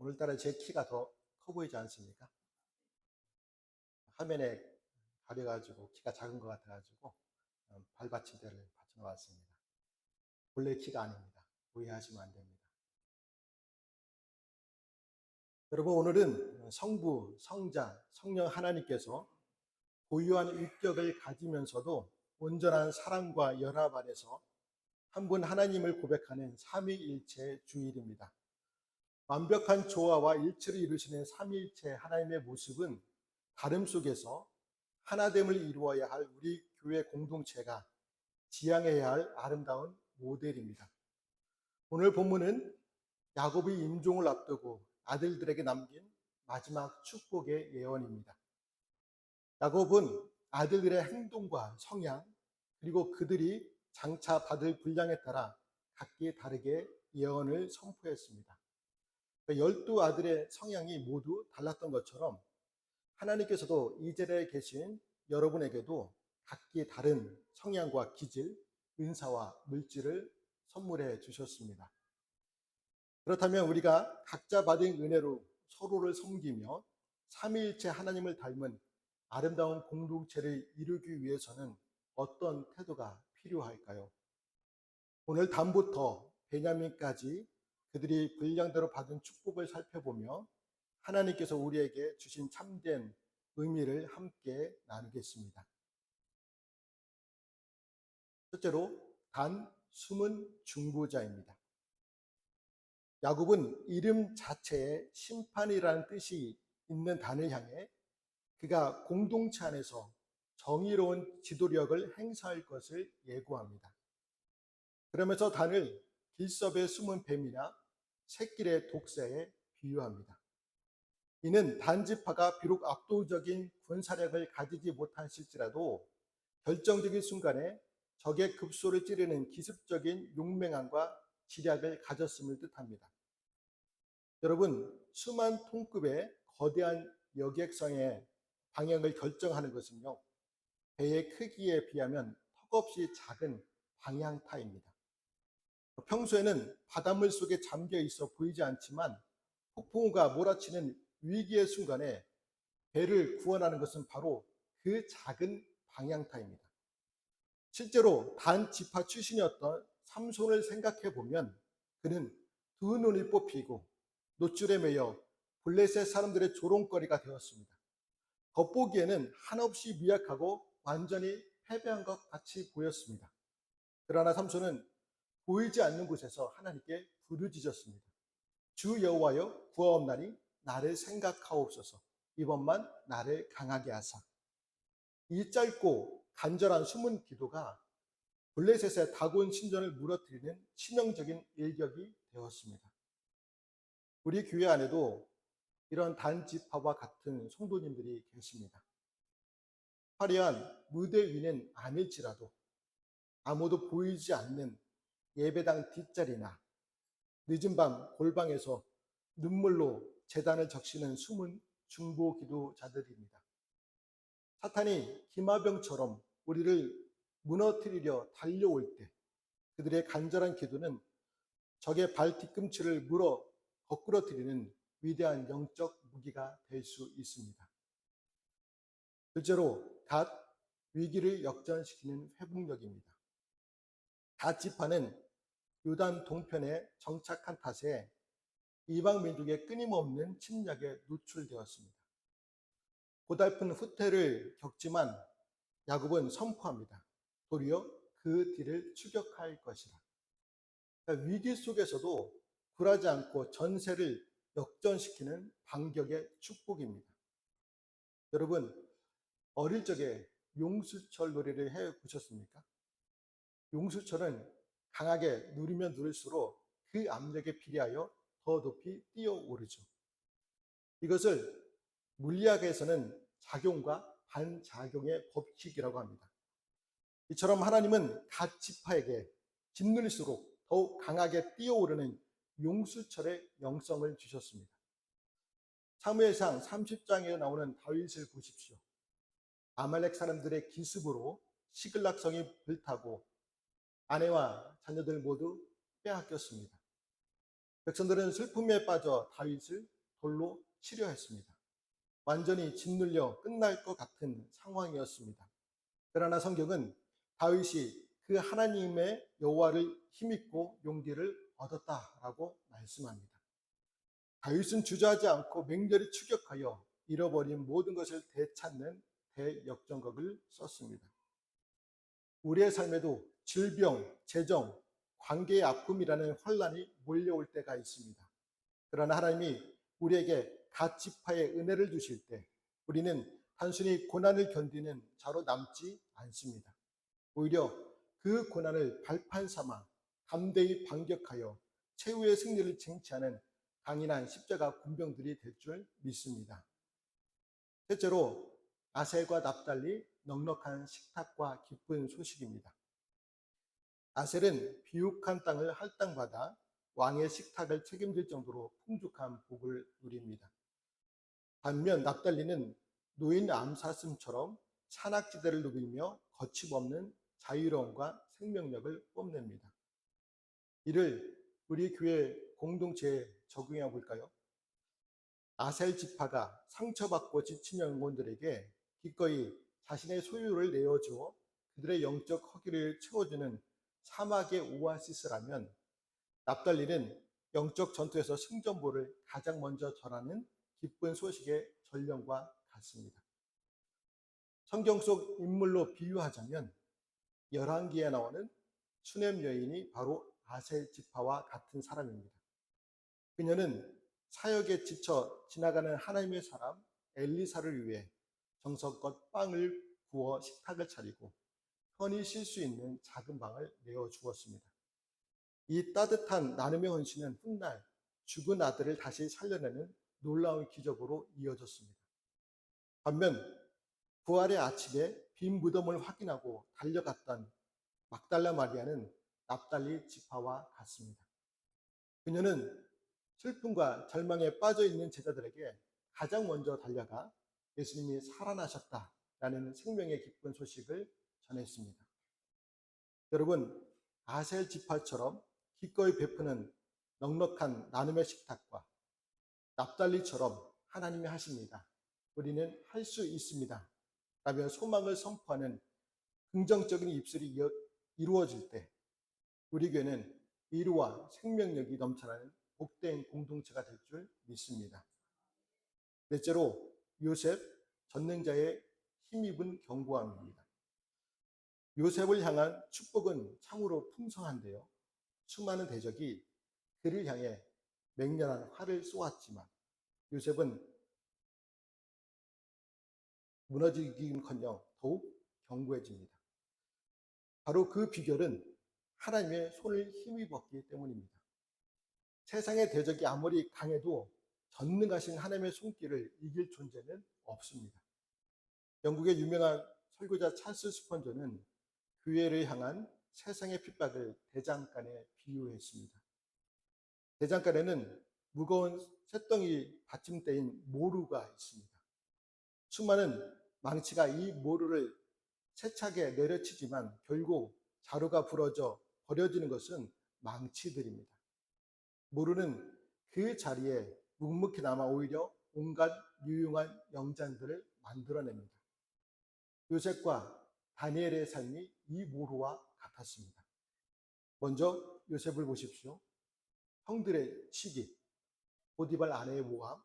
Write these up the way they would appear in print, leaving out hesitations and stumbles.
오늘따라 제 키가 더 커 보이지 않습니까? 화면에 가려가지고 키가 작은 것 같아가지고 발받침대를 받쳐 놓았습니다. 본래 키가 아닙니다. 오해하시면 안 됩니다. 여러분, 오늘은 성부, 성자, 성령 하나님께서 고유한 위격을 가지면서도 온전한 사랑과 연합 안에서 한 분 하나님을 고백하는 삼위일체 주일입니다. 완벽한 조화와 일치를 이루시는 삼위일체 하나님의 모습은 다름 속에서 하나됨을 이루어야 할 우리 교회 공동체가 지향해야 할 아름다운 모델입니다. 오늘 본문은 야곱이 임종을 앞두고 아들들에게 남긴 마지막 축복의 예언입니다. 야곱은 아들들의 행동과 성향, 그리고 그들이 장차 받을 분량에 따라 각기 다르게 예언을 선포했습니다. 12 아들의 성향이 모두 달랐던 것처럼 하나님께서도 이 자리에 계신 여러분에게도 각기 다른 성향과 기질, 은사와 물질을 선물해 주셨습니다. 그렇다면 우리가 각자 받은 은혜로 서로를 섬기며 삼위일체 하나님을 닮은 아름다운 공동체를 이루기 위해서는 어떤 태도가 필요할까요? 오늘 단부터 베냐민까지 그들이 분량대로 받은 축복을 살펴보며 하나님께서 우리에게 주신 참된 의미를 함께 나누겠습니다. 첫째로 단 숨은 중보자입니다. 야곱은 이름 자체에 심판이라는 뜻이 있는 단을 향해 그가 공동체 안에서 정의로운 지도력을 행사할 것을 예고합니다. 그러면서 단을 길섭에 숨은 뱀이나 새길의 독사에 비유합니다. 이는 단지파가 비록 압도적인 군사력을 가지지 못하실지라도 결정적인 순간에 적의 급소를 찌르는 기습적인 용맹함과 지략을 가졌음을 뜻합니다. 여러분, 수만 톤급의 거대한 여객선의 방향을 결정하는 것은요, 배의 크기에 비하면 턱없이 작은 방향타입니다. 평소에는 바닷물 속에 잠겨 있어 보이지 않지만 폭풍우가 몰아치는 위기의 순간에 배를 구원하는 것은 바로 그 작은 방향타입니다. 실제로 단 지파 출신이었던 삼손을 생각해 보면 그는 두 눈이 뽑히고 노줄에 매여 블레셋 사람들의 조롱거리가 되었습니다. 겉보기에는 한없이 미약하고 완전히 패배한 것 같이 보였습니다. 그러나 삼손은 보이지 않는 곳에서 하나님께 부르짖었습니다. 주 여호와여, 구하옵나니 나를 생각하옵소서. 이번만 나를 강하게 하사. 이 짧고 간절한 숨은 기도가 블레셋의 다곤 신전을 무너뜨리는 치명적인 일격이 되었습니다. 우리 교회 안에도 이런 단지파와 같은 성도님들이 계십니다. 화려한 무대 위는 아닐지라도 아무도 보이지 않는 예배당 뒷자리나 늦은 밤 골방에서 눈물로 제단을 적시는 숨은 중보 기도자들입니다. 사탄이 기마병처럼 우리를 무너뜨리려 달려올 때 그들의 간절한 기도는 적의 발 뒤꿈치를 물어 거꾸러뜨리는 위대한 영적 무기가 될 수 있습니다. 둘째로 갓 위기를 역전시키는 회복력입니다. 갓 지파는 요단 동편에 정착한 탓에 이방 민족의 끊임없는 침략에 노출되었습니다. 고달픈 후퇴를 겪지만 야곱은 선포합니다. 도리어 그 뒤를 추격할 것이라. 그러니까 위기 속에서도 굴하지 않고 전세를 역전시키는 반격의 축복입니다. 여러분, 어릴 적에 용수철 놀이를 해보셨습니까? 용수철은 강하게 누르면 누를수록 그 압력에 비례하여 더 높이 뛰어오르죠. 이것을 물리학에서는 작용과 반작용의 법칙이라고 합니다. 이처럼 하나님은 각 지파에게 짓눌릴수록 더욱 강하게 뛰어오르는 용수철의 영성을 주셨습니다. 사무엘상 30장에 나오는 다윗을 보십시오. 아말렉 사람들의 기습으로 시글락성이 불타고 아내와 자녀들 모두 빼앗겼습니다. 백성들은 슬픔에 빠져 다윗을 돌로 치려했습니다. 완전히 짓눌려 끝날 것 같은 상황이었습니다. 그러나 성경은 다윗이 그 하나님의 여호와를 힘입고 용기를 얻었다라고 말씀합니다. 다윗은 주저하지 않고 맹렬히 추격하여 잃어버린 모든 것을 되찾는 대역전극을 썼습니다. 우리의 삶에도 질병, 재정, 관계의 아픔이라는 환란이 몰려올 때가 있습니다. 그러나 하나님이 우리에게 각 지파의 은혜를 주실 때 우리는 단순히 고난을 견디는 자로 남지 않습니다. 오히려 그 고난을 발판 삼아 담대히 반격하여 최후의 승리를 쟁취하는 강인한 십자가 군병들이 될 줄 믿습니다. 셋째로 아셀과 납달리 넉넉한 식탁과 기쁜 소식입니다. 아셀은 비옥한 땅을 할당받아 왕의 식탁을 책임질 정도로 풍족한 복을 누립니다. 반면 납달리는 노인 암사슴처럼 산악지대를 누비며 거침없는 자유로움과 생명력을 뽐냅니다. 이를 우리 교회 공동체에 적용해 볼까요? 아셀 지파가 상처받고 지친 영혼들에게 기꺼이 자신의 소유를 내어주어 그들의 영적 허기를 채워주는 사막의 오아시스라면, 납달리는 영적 전투에서 승전보를 가장 먼저 전하는 기쁜 소식의 전령과 같습니다. 성경 속 인물로 비유하자면 열왕기에 나오는 수넴 여인이 바로 아셀 지파와 같은 사람입니다. 그녀는 사역에 지쳐 지나가는 하나님의 사람 엘리사를 위해 정성껏 빵을 구워 식탁을 차리고 편히 쉴 수 있는 작은 방을 내어 주었습니다. 이 따뜻한 나눔의 헌신은 훗날 죽은 아들을 다시 살려내는 놀라운 기적으로 이어졌습니다. 반면 부활의 아침에 빈 무덤을 확인하고 달려갔던 막달라 마리아는 납달리 지파와 같습니다. 그녀는 슬픔과 절망에 빠져 있는 제자들에게 가장 먼저 달려가 예수님이 살아나셨다라는 생명의 기쁜 소식을 전했습니다. 여러분, 아셀 지파처럼 기꺼이 베푸는 넉넉한 나눔의 식탁과 납달리처럼 하나님이 하십니다, 우리는 할 수 있습니다 라며 소망을 선포하는 긍정적인 입술이 이루어질 때 우리 교회는 위로와 생명력이 넘쳐나는 복된 공동체가 될 줄 믿습니다. 넷째로 요셉 전능자의 힘입은 경고함입니다. 요셉을 향한 축복은 참으로 풍성한데요, 수많은 대적이 그를 향해 맹렬한 활을 쏘았지만 요셉은 무너지기는커녕 더욱 견고해집니다. 바로 그 비결은 하나님의 손을 힘입었기 때문입니다. 세상의 대적이 아무리 강해도 전능하신 하나님의 손길을 이길 존재는 없습니다. 영국의 유명한 설교자 찰스 스펀저는 교회를 향한 세상의 핍박을 대장간에 비유했습니다. 대장간에는 무거운 쇳덩이 받침대인 모루가 있습니다. 수많은 망치가 이 모루를 세차게 내려치지만 결국 자루가 부러져 버려지는 것은 망치들입니다. 모루는 그 자리에 묵묵히 남아 오히려 온갖 유용한 영장들을 만들어냅니다. 요셉과 다니엘의 삶이 이 모루와 같았습니다. 먼저 요셉을 보십시오. 형들의 시기, 보디발 아내의 모함,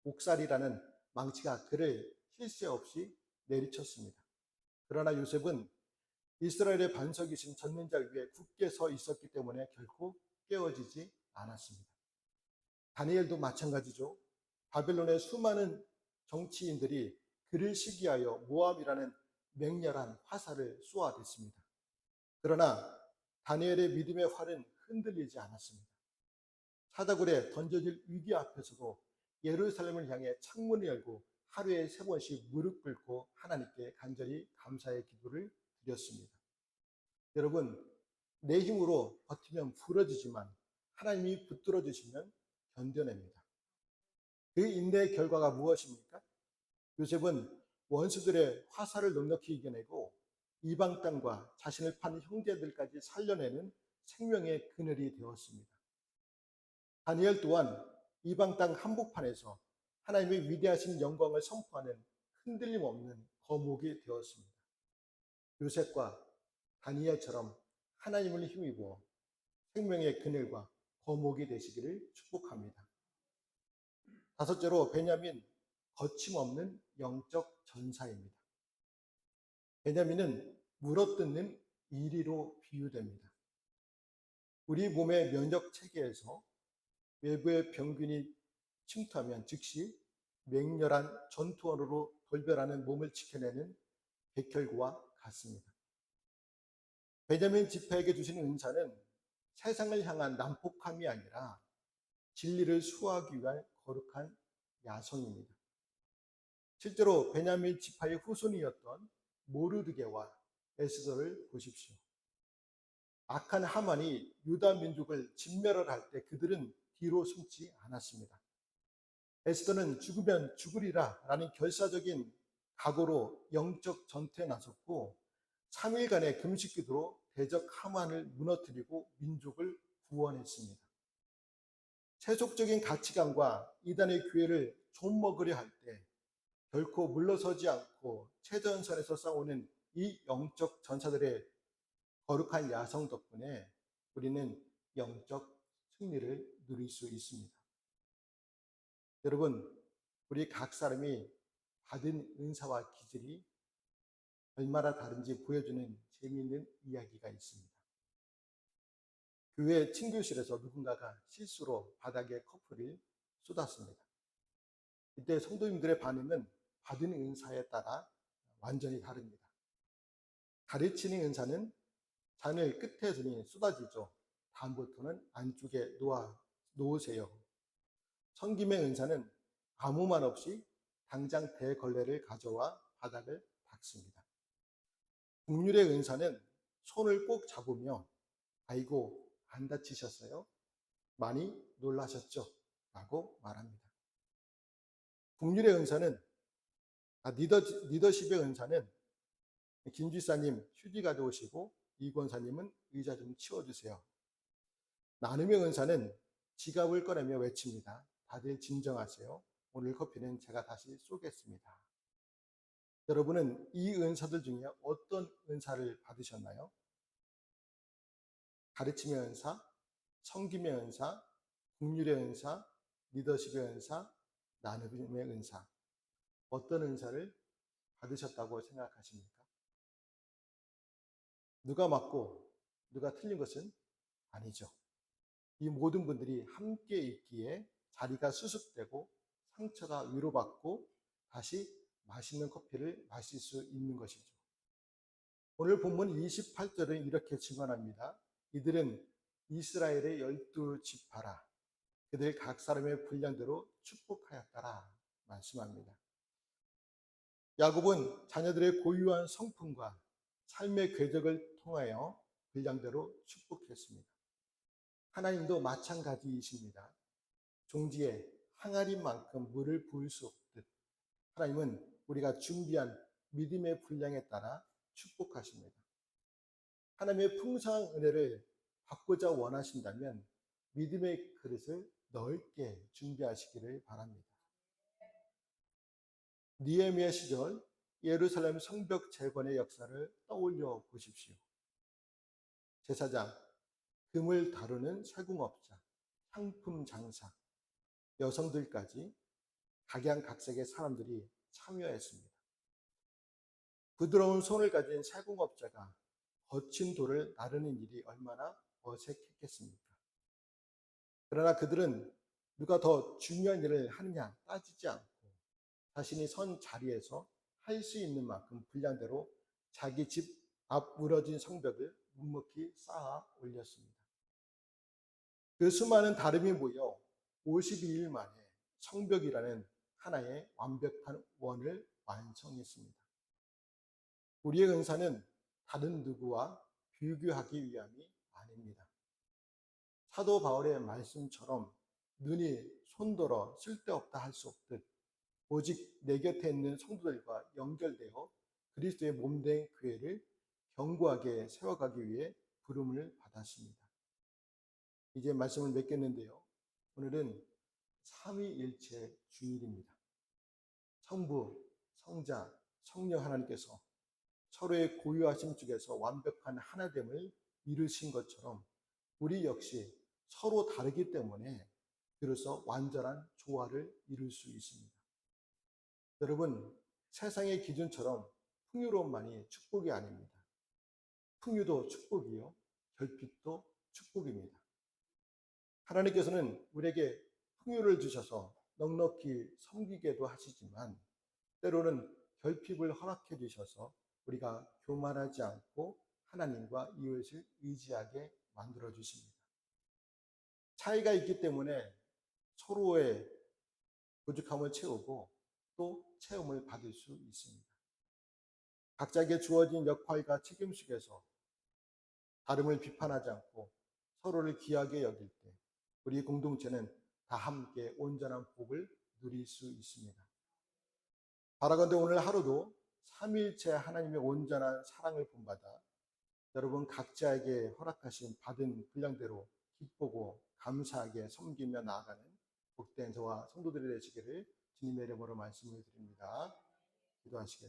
옥살이라는 망치가 그를 쉴 새 없이 내리쳤습니다. 그러나 요셉은 이스라엘의 반석이신 전능자 위에 굳게 서 있었기 때문에 결코 깨어지지 않았습니다. 다니엘도 마찬가지죠. 바벨론의 수많은 정치인들이 그를 시기하여 모함이라는 맹렬한 화살을 쏘아댔습니다. 그러나 다니엘의 믿음의 활은 흔들리지 않았습니다. 사다굴에 던져질 위기 앞에서도 예루살렘을 향해 창문을 열고 하루에 3번씩 무릎 꿇고 하나님께 간절히 감사의 기도를 드렸습니다. 여러분, 내 힘으로 버티면 부러지지만 하나님이 붙들어 주시면 견뎌냅니다. 그 인내의 결과가 무엇입니까? 요셉은 원수들의 화살을 넉넉히 이겨내고 이방 땅과 자신을 판 형제들까지 살려내는 생명의 그늘이 되었습니다. 다니엘 또한 이방 땅 한복판에서 하나님의 위대하신 영광을 선포하는 흔들림 없는 거목이 되었습니다. 요셉과 다니엘처럼 하나님을 힘입어 생명의 그늘과 거목이 되시기를 축복합니다. 다섯째로 베냐민, 거침없는 영적 전사입니다. 베냐민은 물어뜯는 이리로 비유됩니다. 우리 몸의 면역 체계에서 외부의 병균이 침투하면 즉시 맹렬한 전투원으로 돌변하는 몸을 지켜내는 백혈구와 같습니다. 베냐민 지파에게 주신 은사는 세상을 향한 난폭함이 아니라 진리를 수호하기 위한 거룩한 야성입니다. 실제로 베냐민 지파의 후손이었던 모르드게와 에스더를 보십시오. 악한 하만이 유다 민족을 진멸을 할 때 그들은 뒤로 숨지 않았습니다. 에스더는 죽으면 죽으리라 라는 결사적인 각오로 영적 전투에 나섰고 3일간의 금식 기도로 대적 하만을 무너뜨리고 민족을 구원했습니다. 세속적인 가치관과 이단의 교회를 좀먹으려 할 때 결코 물러서지 않고 최전선에서 싸우는 이 영적 전사들의 거룩한 야성 덕분에 우리는 영적 승리를 누릴 수 있습니다. 여러분, 우리 각 사람이 받은 은사와 기질이 얼마나 다른지 보여주는 재미있는 이야기가 있습니다. 교회 친교실에서 누군가가 실수로 바닥에 커피를 쏟았습니다. 이때 성도님들의 반응은 받은 은사에 따라 완전히 다릅니다. 가르치는 은사는 잔을 끝에 두니 쏟아지죠. 다음부터는 안쪽에 놓으세요. 섬김의 은사는 아무 말 없이 당장 대걸레를 가져와 바닥을 닦습니다. 국률의 은사는 손을 꼭 잡으며 아이고 안 다치셨어요? 많이 놀라셨죠? 라고 말합니다. 국률의 은사는 리더십의 은사는 김 지사님 휴지 가져오시고 이 권사님은 의자 좀 치워주세요. 나눔의 은사는 지갑을 꺼내며 외칩니다. 다들 진정하세요. 오늘 커피는 제가 다시 쏘겠습니다. 여러분은 이 은사들 중에 어떤 은사를 받으셨나요? 가르침의 은사, 섬김의 은사, 긍휼의 은사, 리더십의 은사, 나눔의 은사. 어떤 은사를 받으셨다고 생각하십니까? 누가 맞고 누가 틀린 것은 아니죠. 이 모든 분들이 함께 있기에 자리가 수습되고 상처가 위로받고 다시 맛있는 커피를 마실 수 있는 것이죠. 오늘 본문 28절은 이렇게 증언합니다. 이들은 이스라엘의 12지파라. 그들 각 사람의 분량대로 축복하였더라 말씀합니다. 야곱은 자녀들의 고유한 성품과 삶의 궤적을 통하여 분량대로 축복했습니다. 하나님도 마찬가지이십니다. 종지에 항아리만큼 물을 부을 수 없듯 하나님은 우리가 준비한 믿음의 분량에 따라 축복하십니다. 하나님의 풍성한 은혜를 받고자 원하신다면 믿음의 그릇을 넓게 준비하시기를 바랍니다. 느헤미야 시절 예루살렘 성벽 재건의 역사를 떠올려 보십시오. 제사장, 금을 다루는 세궁업자, 상품 장사, 여성들까지 각양각색의 사람들이 참여했습니다. 부드러운 손을 가진 세궁업자가 거친 돌을 나르는 일이 얼마나 어색했겠습니까? 그러나 그들은 누가 더 중요한 일을 하느냐 따지지 않고 자신이 선 자리에서 할 수 있는 만큼 분량대로 자기 집 앞 무너진 성벽을 묵묵히 쌓아 올렸습니다. 그 수많은 다름이 모여 52일 만에 성벽이라는 하나의 완벽한 원을 완성했습니다. 우리의 은사는 다른 누구와 비교하기 위함이 아닙니다. 사도 바울의 말씀처럼 눈이 손들어 쓸데없다 할 수 없듯 오직 내 곁에 있는 성도들과 연결되어 그리스도의 몸된 교회를 견고하게 세워가기 위해 부름을 받았습니다. 이제 말씀을 맺겠는데요. 오늘은 삼위일체 주일입니다. 성부, 성자, 성령 하나님께서 서로의 고유하심 중에서 완벽한 하나됨을 이루신 것처럼 우리 역시 서로 다르기 때문에 비로소 완전한 조화를 이룰 수 있습니다. 여러분, 세상의 기준처럼 풍요로움만이 축복이 아닙니다. 풍요도 축복이요, 결핍도 축복입니다. 하나님께서는 우리에게 풍요를 주셔서 넉넉히 섬기게도 하시지만 때로는 결핍을 허락해 주셔서 우리가 교만하지 않고 하나님과 이웃을 의지하게 만들어 주십니다. 차이가 있기 때문에 서로의 부족함을 채우고 또 체험을 받을 수 있습니다. 각자에게 주어진 역할과 책임 속에서 다름을 비판하지 않고 서로를 귀하게 여길 때 우리 공동체는 다 함께 온전한 복을 누릴 수 있습니다. 바라건대 오늘 하루도 삼위일체 하나님의 온전한 사랑을 본받아 여러분 각자에게 허락하신 받은 분량대로 기쁘고 감사하게 섬기며 나아가는 복된 저와 성도들이 되시기를 주님의 이름으로 말씀을 드립니다. 기도하시겠습니다.